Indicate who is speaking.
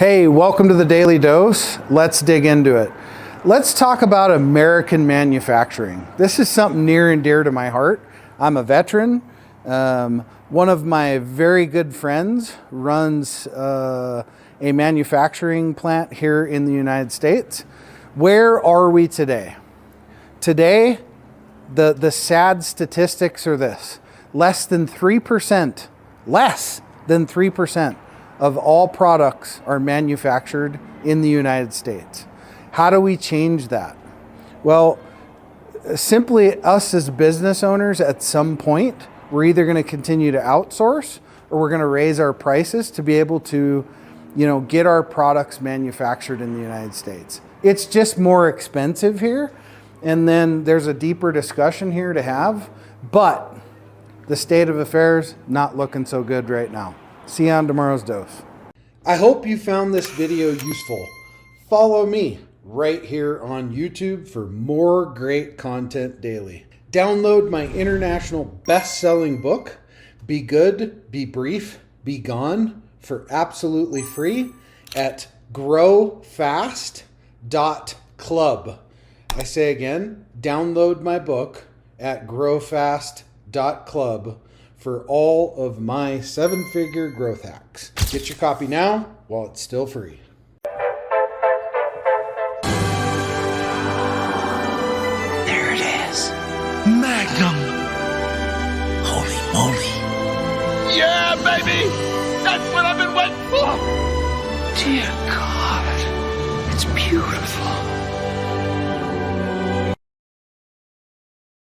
Speaker 1: Hey, welcome to the Daily Dose. Let's dig into it. Let's talk about American manufacturing. This is something near and dear to my heart. I'm a veteran. One of my very good friends runs a manufacturing plant here in the United States. Where are we today? Today, the sad statistics are this. Less than 3% of all products are manufactured in the United States. How do we change that? Well, simply us as business owners at some point, we're either going to continue to outsource or we're going to raise our prices to be able to, get our products manufactured in the United States. It's just more expensive here. And then there's a deeper discussion here to have, but the state of affairs not looking so good right now. See you on tomorrow's dose. I hope you found this video useful. Follow me right here on YouTube for more great content daily. Download my international best-selling book, Be Good, Be Brief, Be Gone, for absolutely free at growfast.club. I say again, download my book at growfast.club for all of my 7-figure growth hacks. Get your copy now while it's still free.
Speaker 2: There it is. Magnum. Holy moly.
Speaker 3: Yeah, baby! That's what I've been waiting for!
Speaker 2: Dear God.